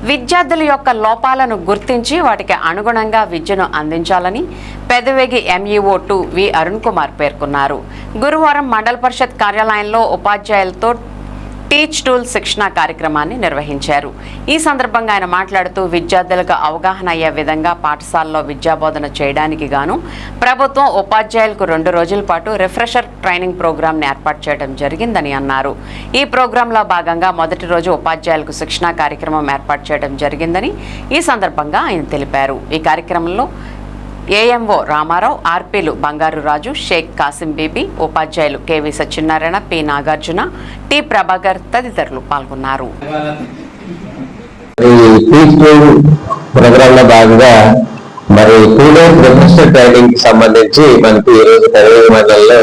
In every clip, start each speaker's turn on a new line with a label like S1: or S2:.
S1: విద్యార్థుల యొక్క లోపాలను గుర్తించి వాటికి అనుగుణంగా విద్యను అందించాలని పెదవేగి ఎంఈఓ2 వి అరుణ్ కుమార్ పేర్కొన్నారు. గురువారం మండల పరిషత్ కార్యాలయంలో ఉపాధ్యాయులతో టీచ్ టూల్ శిక్షణ కార్యక్రమాన్ని నిర్వహించారు. ఈ సందర్భంగా ఆయన మాట్లాడుతూ విద్యార్థులకు అవగాహన అయ్యే విధంగా పాఠశాలలో విద్యాబోధన చేయడానికి గాను ప్రభుత్వం ఉపాధ్యాయులకు 2 రోజుల పాటు రిఫ్రెషర్ ట్రైనింగ్ ప్రోగ్రాంను ఏర్పాటు చేయడం జరిగిందని అన్నారు. ఈ ప్రోగ్రాంలో భాగంగా మొదటి రోజు ఉపాధ్యాయులకు శిక్షణ కార్యక్రమం ఏర్పాటు చేయడం జరిగిందని ఈ సందర్భంగా ఆయన తెలిపారు. ఈ కార్యక్రమంలో ఏఎంఓ రామారావు, ఆర్పీలు బంగారు రాజు, షేక్ కాసిం బీబీ, ఉపాధ్యాయులు KV Satyanarayana, P Nagarjuna, T Prabhakar తదితరులు పాల్గొన్నారు.
S2: ప్రోగ్రామ్ లో భాగంగా మరి 2 డేస్ రిఫ్రెషర్ ట్రైనింగ్ కి సంబంధించి మనకి ఈ రోజు పెదవేగి మండలంలో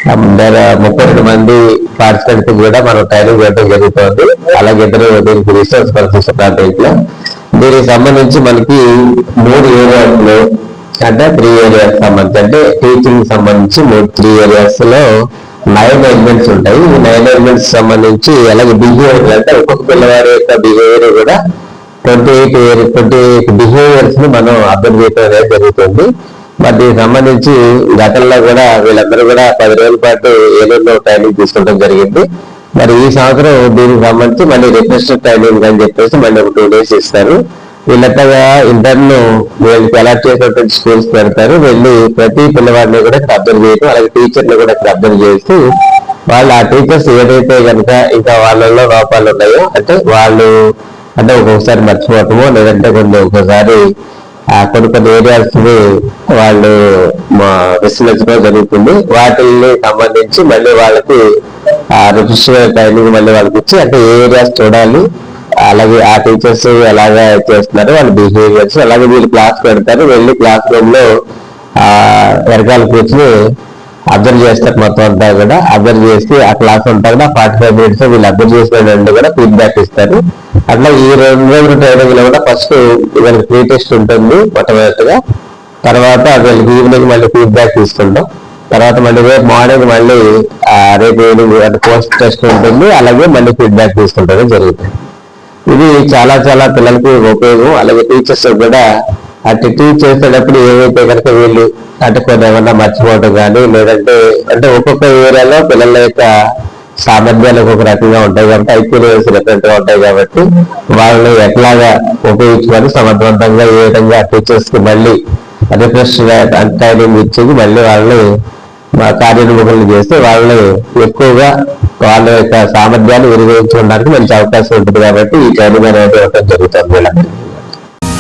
S2: 32 మంది పార్టిసిపెంట్స్ కూడా మనం ట్రైనింగ్ ఇవ్వడం జరుగుతుంది. అలాగే దీనికి రీసెర్చ్ పర్సన్స్ దీనికి సంబంధించి మనకి 3 ఏరియాస్లో అంటే 3 ఏరియాస్ సంబంధించి అంటే టీచింగ్ సంబంధించి 3 ఏరియాస్ లో 9 ఎలిమెంట్స్ ఉంటాయి. ఈ 9 ఎలిమెంట్స్ సంబంధించి అలాగే బిహేవియర్ అంటే ఒక్కొక్క పిల్లవారి యొక్క బిహేవియర్ కూడా 28 బిహేవియర్స్ ని మనం అబ్జర్వ్ చేయడం అనేది జరుగుతుంది. మరి దీనికి సంబంధించి గతంలో కూడా వీళ్ళందరూ కూడా 10 రోజుల పాటు ఏలూరులో ట్రైనింగ్ తీసుకోవడం జరిగింది. మరి ఈ సంవత్సరం దీనికి సంబంధించి మళ్ళీ రిఫ్రెషర్ ట్రైనింగ్ అని చెప్పేసి మళ్ళీ 2 డేస్ ఇస్తారు. వీళ్ళగా ఇంటర్ను వీళ్ళకి అలాట్ చేసినటువంటి స్కూల్స్ పెడతారు. వెళ్ళి ప్రతి పిల్లవాడిని కూడా అబ్జర్వ్ చేయడం, అలాగే టీచర్ని కూడా అబ్జర్వ్ చేస్తూ వాళ్ళు ఆ టీచర్స్ ఏదైతే కనుక ఇంకా వాళ్ళలో లోపాలు ఉన్నాయో అంటే వాళ్ళు అంటే ఒక్కొక్కసారి మర్చిపోవటమో లేదంటే ఒక్కొక్కసారి కొన్ని ఏరియాస్ వాళ్ళు విస్మరించడం జరుగుతుంది. వాటిని సంబంధించి మళ్ళీ వాళ్ళకి రిఫ్రెషర్ ట్రైనింగ్ మళ్ళీ వాళ్ళకి ఇచ్చి అంటే ఏ ఏరియాస్ చూడాలి, అలాగే ఆ టీచర్స్ ఎలాగా చేస్తున్నారు వాళ్ళ బిహేవియర్స్, అలాగే వీళ్ళు క్లాస్ పెడతారు. వెళ్ళి క్లాస్ రూమ్ లో వెనకాల కూర్చుని అబ్జర్వ్ చేస్తారు. మొత్తం అంతా కూడా అబ్జర్వ్ చేసి ఆ క్లాస్ అంతా కూడా 45 మినిట్స్ వీళ్ళు అబ్జర్వ్ చేసిన కూడా ఫీడ్బ్యాక్ ఇస్తారు. అట్లా ఈ 2 రోజుల ట్రైనింగ్ లో కూడా ఫస్ట్ వీళ్ళకి ప్రీ టెస్ట్ ఉంటుంది మొట్టమొదటిగా, తర్వాత వీళ్ళకి ఈవినింగ్ మళ్ళీ ఫీడ్బ్యాక్ తీసుకుంటాం. తర్వాత మళ్ళీ రేపు మార్నింగ్ మళ్ళీ రేపు ఈవినింగ్ అంటే పోస్ట్ టెస్ట్ ఉంటుంది, అలాగే మళ్ళీ ఫీడ్బ్యాక్ తీసుకుంటారు జరుగుతుంది. ఇది చాలా పిల్లలకి ఉపయోగం. అలాగే టీచర్స్ కూడా అంటే టీచ్ చేసేటప్పుడు ఏవైతే కనుక వీళ్ళు అంటే కొన్ని ఏమన్నా మర్చిపోవడం కానీ లేదంటే అంటే ఒక్కొక్క ఏరియాలో పిల్లల యొక్క సామర్థ్యాలు ఒక్కొక్క రకంగా ఉంటాయి కాబట్టి ఐక్యూ లెవెల్స్ డిఫరెంట్ గా ఉంటాయి కాబట్టి వాళ్ళని ఎట్లాగా ఉపయోగించుకొని సమర్థవంతంగా ఏ విధంగా టీచర్స్ కి మళ్ళీ రిఫ్రెష్ ట్రైనింగ్ ఇచ్చేది మళ్ళీ వాళ్ళని కార్యనిర్వహణలు చేస్తే వాళ్ళని ఎక్కువగా వాళ్ళ యొక్క సామర్థ్యాలు వినియోగించుకోవడానికి మంచి అవకాశం ఉంటుంది. కాబట్టి ఈ ట్రైనింగ్ అనేది ఇవ్వడం జరుగుతుంది.